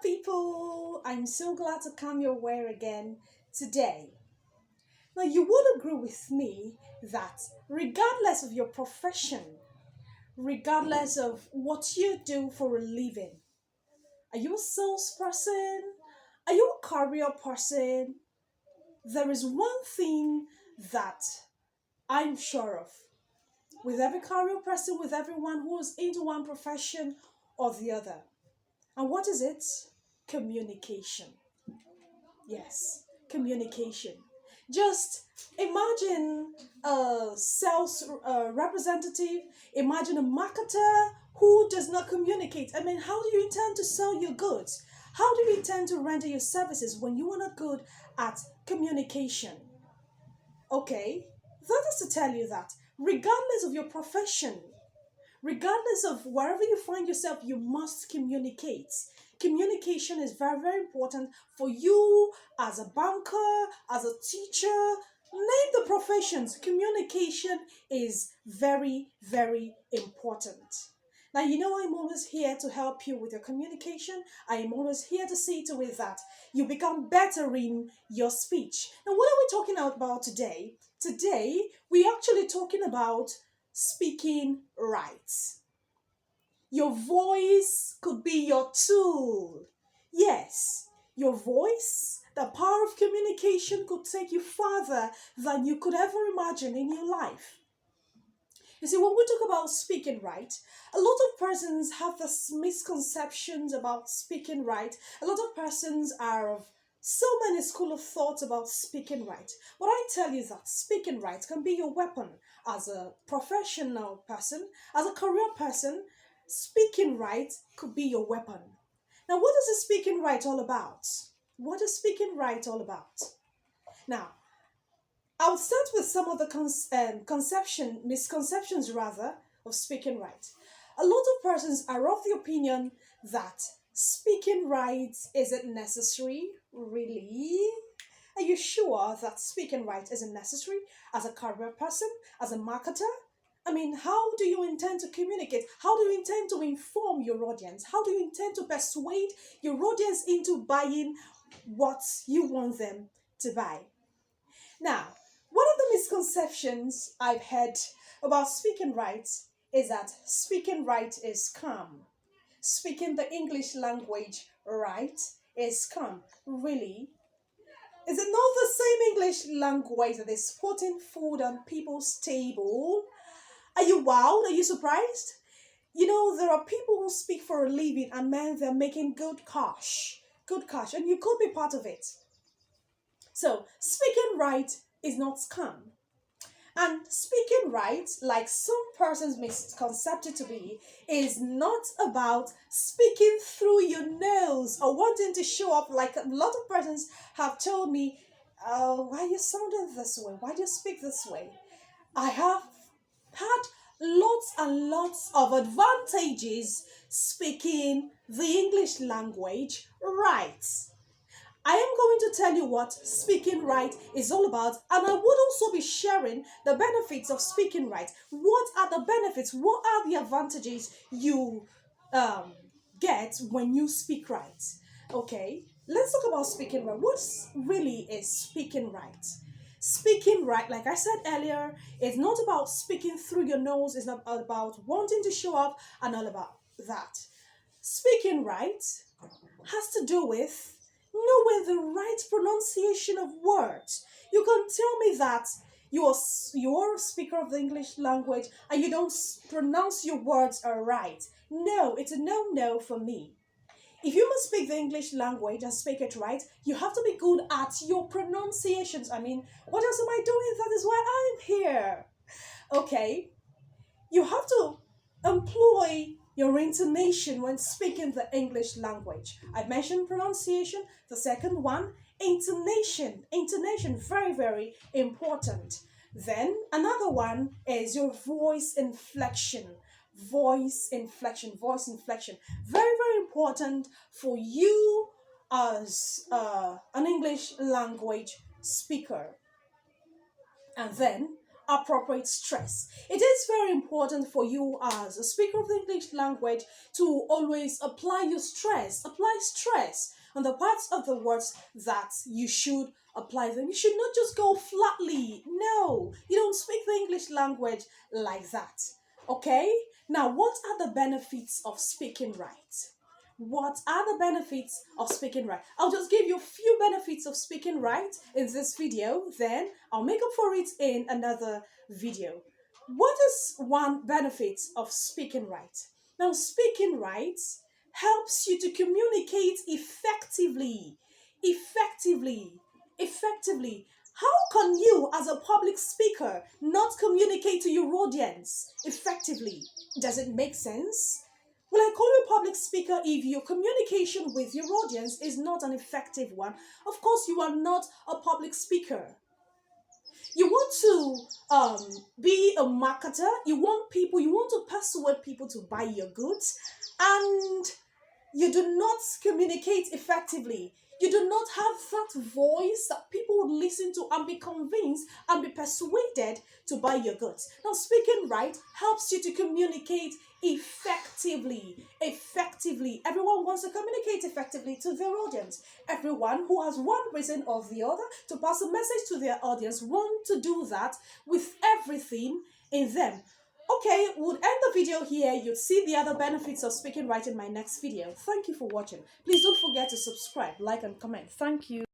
people. I'm so glad to come your way again today. Now, you would agree with me that regardless of your profession, regardless of what you do for a living, are you a salesperson? Are you a career person? There is one thing that I'm sure of. With every career person, with everyone who is into one profession or the other. And what is it? Communication. Yes, communication. Just imagine a sales representative, imagine a marketer who does not communicate. I mean, how do you intend to sell your goods? How do you intend to render your services when you are not good at communication? Okay, that is to tell you that regardless of your profession, regardless of wherever you find yourself, you must communicate. Communication is very, very important for you as a banker, as a teacher, name the professions. Communication is very, very important. Now, I'm always here to help you with your communication. I am always here to see to it that you become better in your speech. Now, what are we talking about today? Today, we're actually talking about speaking rights. Your voice could be your tool. Yes, your voice, the power of communication could take you farther than you could ever imagine in your life. You see, when we talk about speaking right, a lot of persons have this misconceptions about speaking right. A lot of persons are of so many school of thoughts about speaking right. But I tell you that speaking right can be your weapon as a professional person, as a career person. Speaking right could be your weapon. Now, what is the speaking right all about? What is speaking right all about? Now, I'll start with some of the misconceptions rather, of speaking right. A lot of persons are of the opinion that speaking right isn't necessary. Really? Are you sure that speaking right isn't necessary as a career person, as a marketer? I mean, how do you intend to communicate? How do you intend to inform your audience? How do you intend to persuade your audience into buying what you want them to buy? Now, one of the misconceptions I've heard about speaking right is that speaking right is calm. Speaking the English language right is calm. Really? Is it not the same English language that is putting food on people's table? Are you wowed? Are you surprised? There are people who speak for a living and man, they're making good cash. Good cash. And you could be part of it. So, speaking right is not scam. And speaking right, like some persons misconcept it to be, is not about speaking through your nose or wanting to show up like a lot of persons have told me, why are you sounding this way? Why do you speak this way? I have had lots and lots of advantages speaking the English language right. I am going to tell you what speaking right is all about, and I would also be sharing the benefits of speaking right. What are the benefits? What are the advantages you um, get when you speak right? Okay, let's talk about speaking right. What really is speaking right? Speaking right, like I said earlier, is not about speaking through your nose, it's not about wanting to show up, and all about that. Speaking right has to do with knowing the right pronunciation of words. You can tell me that you're a speaker of the English language and you don't pronounce your words right. No, it's a no for me. If you must speak the English language and speak it right, you have to be good at your pronunciations. I mean, what else am I doing? That is why I am here. Okay, you have to employ your intonation when speaking the English language. I mentioned pronunciation. The second one, intonation. Intonation, very, very important. Then another one is your voice inflection. Voice inflection, voice inflection. Very, very important for you as an English language speaker. And then appropriate stress. It is very important for you as a speaker of the English language to always apply stress on the parts of the words that you should apply them. You should not just go flatly. No, you don't speak the English language like that. Okay? Now, what are the benefits of speaking right? What are the benefits of speaking right? I'll just give you a few benefits of speaking right in this video, then I'll make up for it in another video. What is one benefit of speaking right? Now, speaking right helps you to communicate effectively. Effectively. How can you, as a public speaker, not communicate to your audience effectively? Does it make sense? Will I call you a public speaker if your communication with your audience is not an effective one? Of course, you are not a public speaker. You want to be a marketer, you want to persuade people to buy your goods, and you do not communicate effectively. You do not have that voice that people would listen to and be convinced and be persuaded to buy your goods. Now, speaking right helps you to communicate effectively. Everyone wants to communicate effectively to their audience. Everyone who has one reason or the other to pass a message to their audience want to do that with everything in them. Okay, we'll end the video here. You'll see the other benefits of speaking right in my next video. Thank you for watching. Please don't forget to subscribe, like, and comment. Thank you.